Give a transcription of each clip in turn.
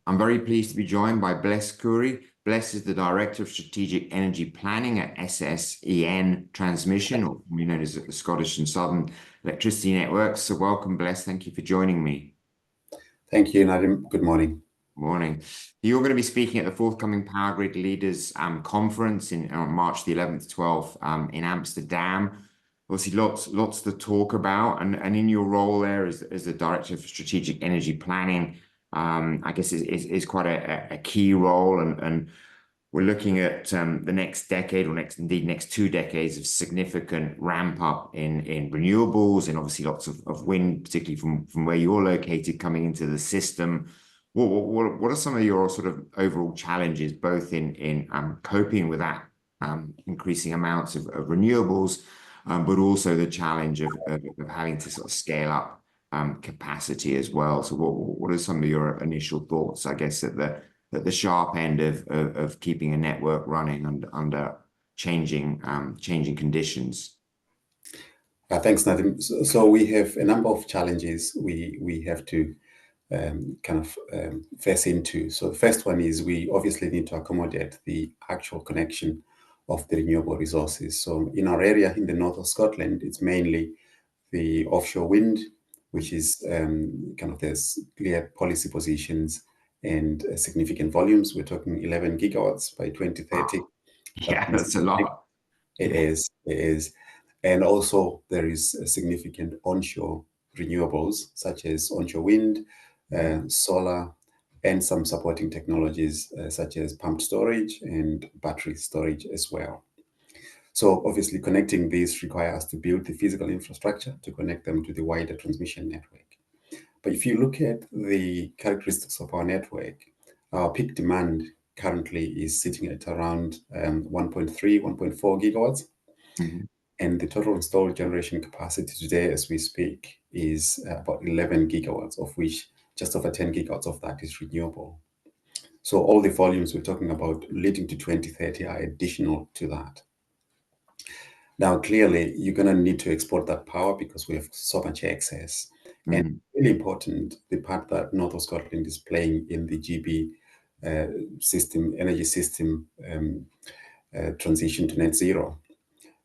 I'm very pleased to be joined by Kuri. Bless is the Director of Strategic Energy Planning at SSEN Transmission, or formerly known as the Scottish and Southern Electricity Networks. So welcome, Bless. Thank you for joining me. Thank you, Nadim. Good morning. Morning. You're going to be speaking at the forthcoming Powergrid Leaders Conference on March the 11th to 12th in Amsterdam. Obviously, lots to talk about, and in your role there as the Director of Strategic Energy Planning, I guess is quite a key role, and we're looking at the next decade, or next 2 decades of significant ramp up in renewables, and obviously lots of wind, particularly from where you're located, coming into the system. What are some of your sort of overall challenges, both in coping with that increasing amounts of renewables, but also the challenge of having to sort of scale up capacity as well? So what are some of your initial thoughts, I guess, at the sharp end of keeping a network running under changing conditions? Thanks, Nadim. So we have a number of challenges we have to face into. So the first one is we obviously need to accommodate the actual connection of the renewable resources. So in our area in the north of Scotland, it's mainly the offshore wind, which is there's clear policy positions and significant volumes. We're talking 11 gigawatts by 2030. Wow. Yeah, that's a lot. It is. And also there is a significant onshore renewables, such as onshore wind, solar, and some supporting technologies such as pumped storage and battery storage as well. So obviously connecting these requires us to build the physical infrastructure to connect them to the wider transmission network. But if you look at the characteristics of our network, our peak demand currently is sitting at around 1.3, 1.4 gigawatts. Mm-hmm. And the total installed generation capacity today, as we speak, is about 11 gigawatts, of which just over 10 gigawatts of that is renewable. So all the volumes we're talking about leading to 2030 are additional to that. Now, clearly, you're going to need to export that power because we have so much excess. Mm-hmm. And really important, the part that North of Scotland is playing in the GB energy system transition to net zero.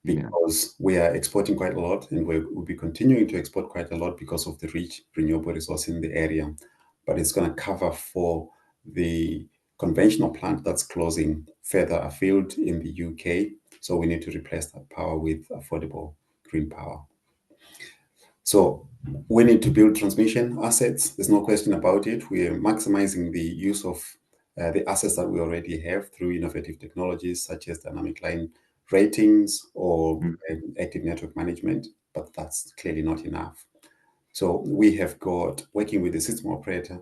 Because we are exporting quite a lot, and we'll be continuing to export quite a lot because of the rich renewable resource in the area. But it's going to cover for the conventional plant that's closing further afield in the UK. So we need to replace that power with affordable green power. So we need to build transmission assets. There's no question about it. We are maximizing the use of the assets that we already have through innovative technologies such as dynamic line ratings or active network management, but that's clearly not enough. So we have got, working with the system operator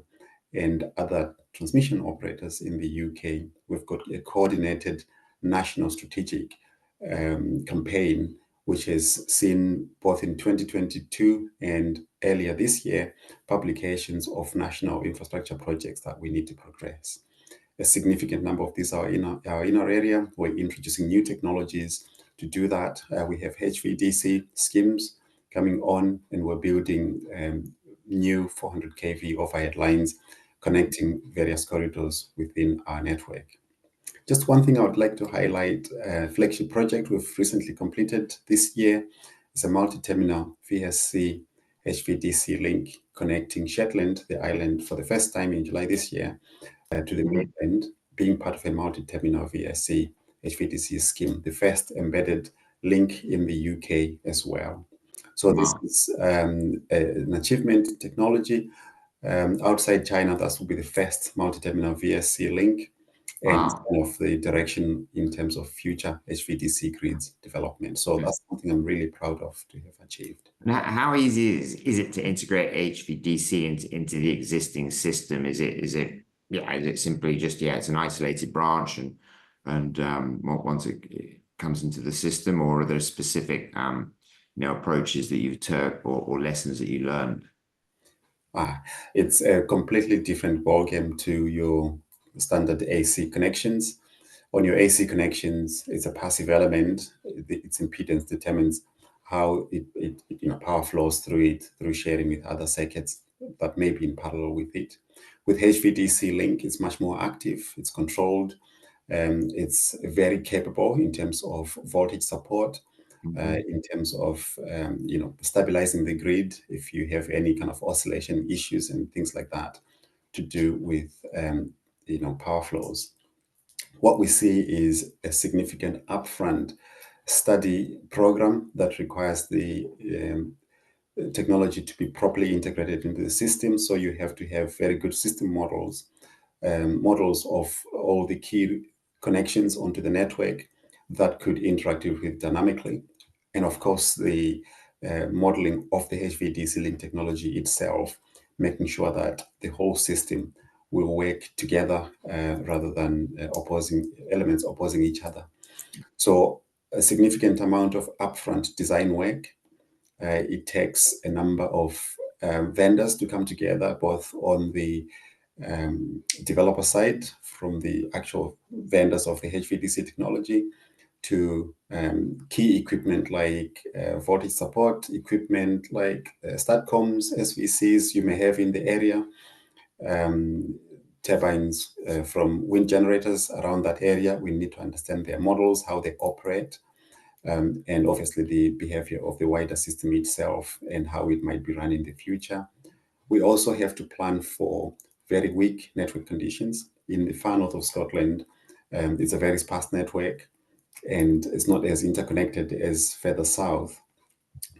and other transmission operators in the UK, we've got a coordinated national strategic campaign, which has seen both in 2022 and earlier this year, publications of national infrastructure projects that we need to progress. A significant number of these are in our area. We're introducing new technologies to do that. We have HVDC schemes coming on, and we're building new 400 kV overhead lines connecting various corridors within our network. Just one thing I would like to highlight, a flagship project we've recently completed this year is a multi-terminal VSC HVDC link connecting Shetland, the island, for the first time in July this year, to the mainland, being part of a multi-terminal VSC HVDC scheme, the first embedded link in the UK as well. So this is an achievement in technology. Outside China, that will be the first multi-terminal VSC link, and kind of the direction in terms of future HVDC grids development. So that's something I'm really proud of to have achieved. Now, how easy is it to integrate HVDC into the existing system? Is it simply just it's an isolated branch and once it comes into the system, or are there specific approaches that you took or lessons that you learned? It's a completely different ballgame to your standard AC connections. On your AC connections, it's a passive element. Its impedance determines how it power flows through it, through sharing with other circuits that may be in parallel with it. With HVDC Link, it's much more active, it's controlled, it's very capable in terms of voltage support, in terms of stabilizing the grid if you have any kind of oscillation issues and things like that to do with power flows. What we see is a significant upfront study program that requires the technology to be properly integrated into the system. So you have to have very good system models, models of all the key connections onto the network that could interact with it dynamically. And of course, the modeling of the HVDC link technology itself, making sure that the whole system will work together rather than opposing elements opposing each other. So a significant amount of upfront design work. It takes a number of vendors to come together, both on the developer side, from the actual vendors of the HVDC technology, to key equipment like voltage support equipment, like STATCOMs, SVCs you may have in the area, turbines from wind generators around that area. We need to understand their models, how they operate, and obviously the behavior of the wider system itself and how it might be run in the future. We also have to plan for very weak network conditions. In the far north of Scotland, it's a very sparse network and it's not as interconnected as further south.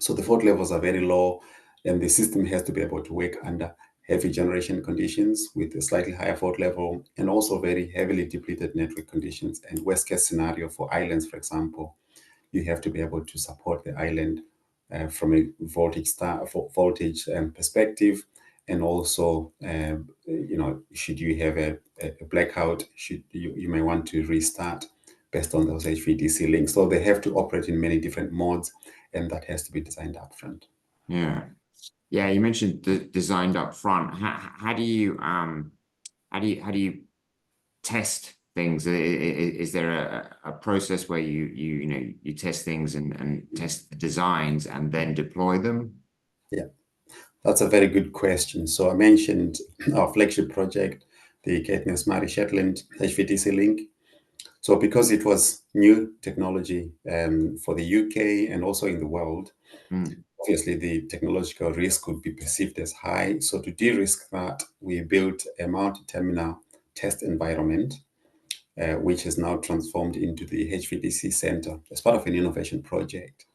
So the fault levels are very low and the system has to be able to work under heavy generation conditions with a slightly higher fault level and also very heavily depleted network conditions. And worst case scenario for islands, for example, you have to be able to support the island from a voltage perspective. And also, should you have a blackout, you may want to restart based on those HVDC links. So they have to operate in many different modes, and that has to be designed up front. Yeah. You mentioned designed up front. How do you test things? Is there a process where you test things and test the designs and then deploy them? Yeah, that's a very good question. So I mentioned our flagship project, the Caithness Murray Shetland HVDC link. So because it was new technology for the UK and also in the world, obviously the technological risk could be perceived as high. So to de-risk that, we built a multi-terminal test environment, which is now transformed into the HVDC Center as part of an innovation project.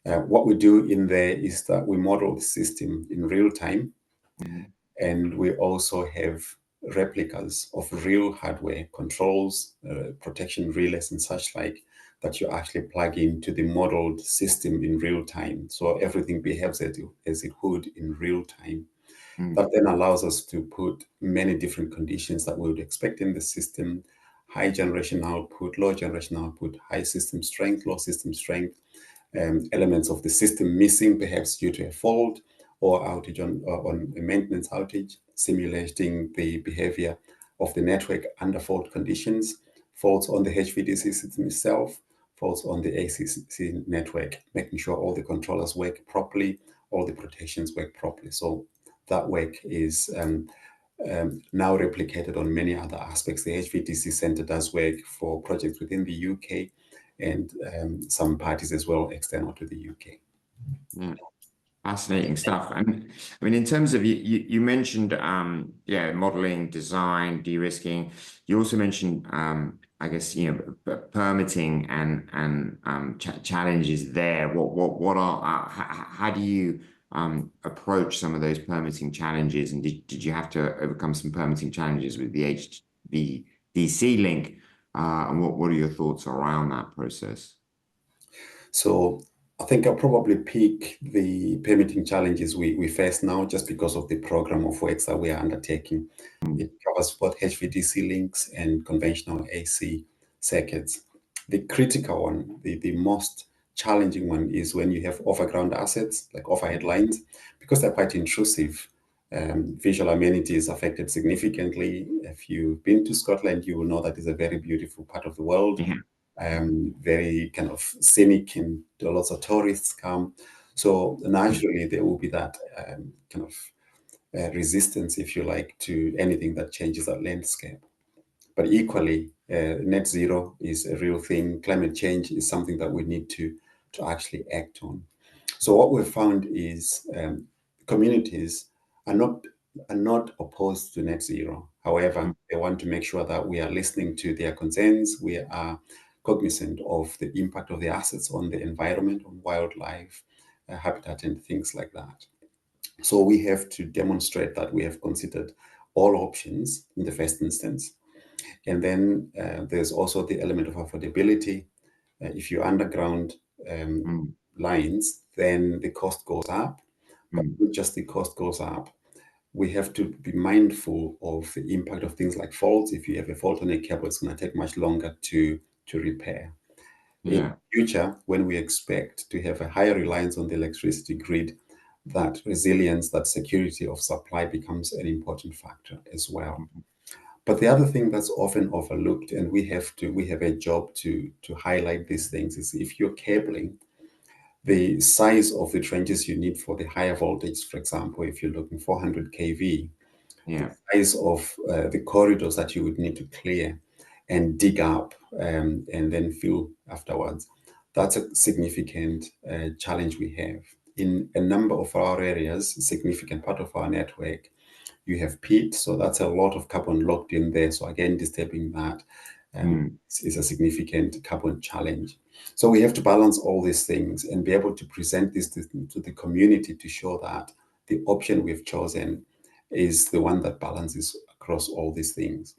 What we do in there is that we model the system in real time, and we also have replicas of real hardware controls, protection relays and such like, that you actually plug into the modeled system in real time. So everything behaves as it would in real time. That then allows us to put many different conditions that we would expect in the system: high generation output, low generation output, high system strength, low system strength, elements of the system missing, perhaps due to a fault or outage on a maintenance outage, simulating the behavior of the network under fault conditions, faults on the HVDC system itself, faults on the ACC network, making sure all the controllers work properly, all the protections work properly. So that work is now replicated on many other aspects. The HVDC Center does work for projects within the UK and some parties as well external to the UK. Yeah. Fascinating stuff. And I mean, in terms of you mentioned modeling, design, de-risking. You also mentioned I guess permitting and challenges there. What are how do you approach some of those permitting challenges? And did you have to overcome some permitting challenges with the HVDC link? And what are your thoughts around that process? So I think I'll probably pick the permitting challenges we face now, just because of the program of works that we are undertaking. It covers both HVDC links and conventional AC circuits. The critical one, the most challenging one, is when you have overground assets like overhead lines, because they're quite intrusive. Visual amenities affected significantly. If you've been to Scotland, you will know that it's a very beautiful part of the world. Very kind of scenic, and lots of tourists come. So naturally, there will be that kind of resistance, if you like, to anything that changes that landscape. But equally, net zero is a real thing. Climate change is something that we need to actually act on. So what we've found is communities are not opposed to net zero. However, they want to make sure that we are listening to their concerns. We are cognizant of the impact of the assets on the environment, on wildlife, habitat, and things like that. So we have to demonstrate that we have considered all options in the first instance. And then there's also the element of affordability. If you underground lines, then the cost goes up. But not just the cost goes up, we have to be mindful of the impact of things like faults. If you have a fault on a cable, it's going to take much longer to repair. In the future, when we expect to have a higher reliance on the electricity grid, that resilience, that security of supply becomes an important factor as well. But the other thing that's often overlooked, and we have a job to highlight these things, is if you're cabling, the size of the trenches you need for the higher voltage, for example, if you're looking 400 kV, the size of the corridors that you would need to clear and dig up and then fill afterwards, that's a significant challenge we have. In a number of our areas, a significant part of our network, you have peat, so that's a lot of carbon locked in there. So again, disturbing that is a significant carbon challenge. So we have to balance all these things and be able to present this to the community to show that the option we've chosen is the one that balances across all these things.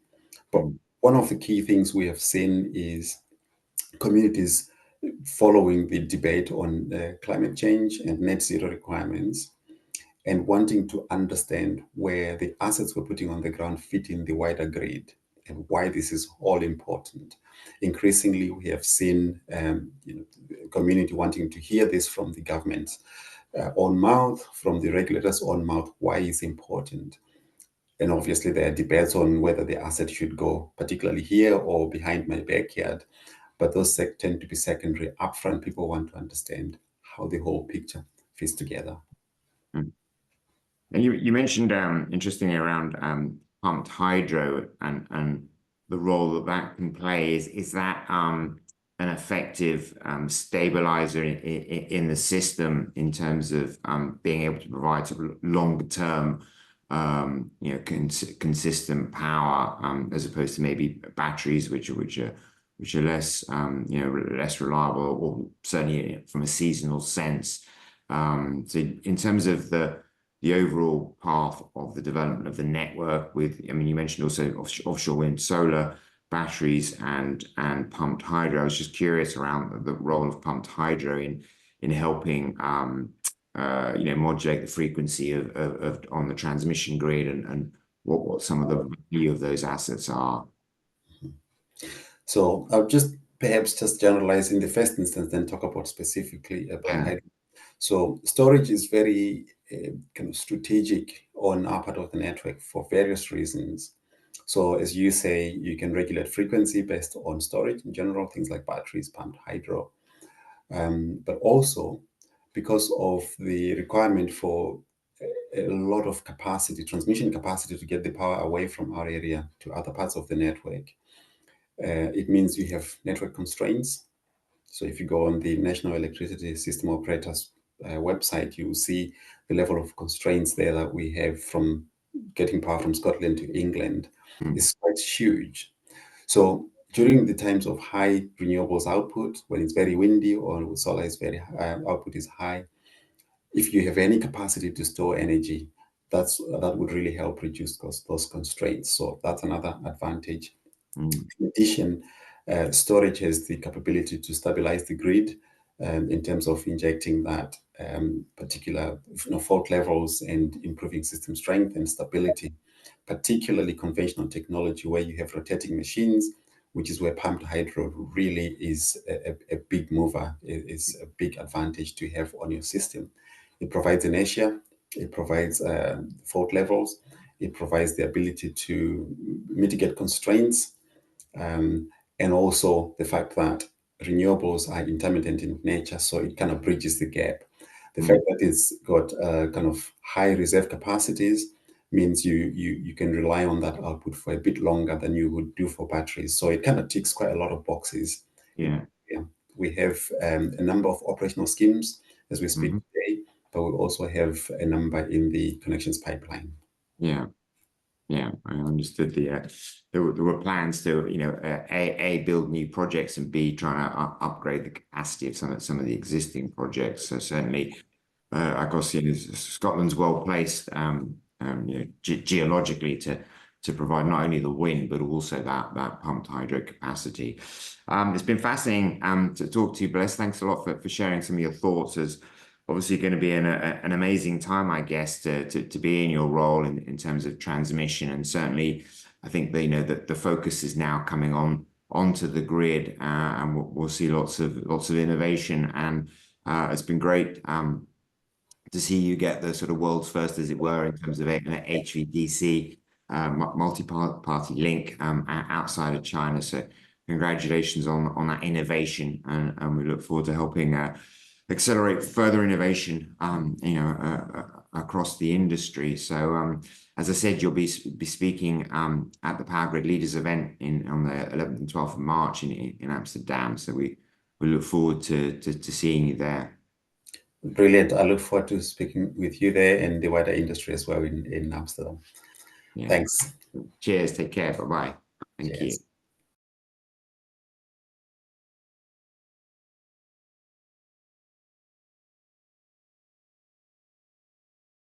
But one of the key things we have seen is communities following the debate on climate change and net zero requirements and wanting to understand where the assets we're putting on the ground fit in the wider grid and why this is all important. Increasingly, we have seen the community wanting to hear this from the government's own mouth, from the regulators' own mouth, why it's important. And obviously, there are debates on whether the asset should go, particularly here or behind my backyard. But those tend to be secondary. Upfront, people want to understand how the whole picture fits together. And you mentioned interestingly around pumped hydro and the role that that can play. Is that an effective stabilizer in the system in terms of being able to provide sort of longer term consistent power as opposed to maybe batteries which are less less reliable, or certainly from a seasonal sense. So in terms of the overall path of the development of the network with, I mean, you mentioned also offshore wind, solar, batteries, and pumped hydro. I was just curious around the role of pumped hydro in helping modulate the frequency of on the transmission grid and what some of the value of those assets are. So I'll just perhaps just generalize in the first instance, then talk about specifically about hydro. So storage is very kind of strategic on our part of the network for various reasons. So as you say, you can regulate frequency based on storage in general, things like batteries, pumped hydro. But also because of the requirement for a lot of capacity, transmission capacity to get the power away from our area to other parts of the network. It means you have network constraints. So if you go on the National Electricity System Operators website, you will see the level of constraints there that we have from getting power from Scotland to England is quite huge. So during the times of high renewables output, when it's very windy or solar is very output is high, if you have any capacity to store energy, that would really help reduce those constraints. So that's another advantage. In addition, storage has the capability to stabilize the grid in terms of injecting that particular fault levels and improving system strength and stability, particularly conventional technology where you have rotating machines, which is where pumped hydro really is a big mover, is a big advantage to have on your system. It provides inertia, it provides fault levels, it provides the ability to mitigate constraints, and also the fact that renewables are intermittent in nature, so it kind of bridges the gap. The fact that it's got kind of high reserve capacities means you can rely on that output for a bit longer than you would do for batteries. So it kind of ticks quite a lot of boxes. Yeah. We have a number of operational schemes as we speak today, but we also have a number in the connections pipeline. Yeah. Yeah, I understood there were plans to, A, build new projects, and B, trying to upgrade the capacity of some of the existing projects. So certainly, of course, Scotland's well placed, geologically to provide not only the wind but also that pumped hydro capacity. It's been fascinating to talk to you, Bless. Thanks a lot for sharing some of your thoughts. As obviously going to be an amazing time, I guess, to be in your role in terms of transmission. And certainly, I think that the focus is now coming onto the grid, and we'll see lots of innovation. And it's been great to see you get the sort of world's first, as it were, in terms of an HVDC multi-party link outside of China. So congratulations on that innovation, and we look forward to helping accelerate further innovation, across the industry. So, as I said, you'll be speaking at the Powergrid Leaders event on the 11th and 12th of March in Amsterdam. So we look forward to seeing you there. Brilliant. I look forward to speaking with you there and the wider industry as well in Amsterdam. Yeah. Thanks. Cheers. Take care. Bye-bye. Thank you.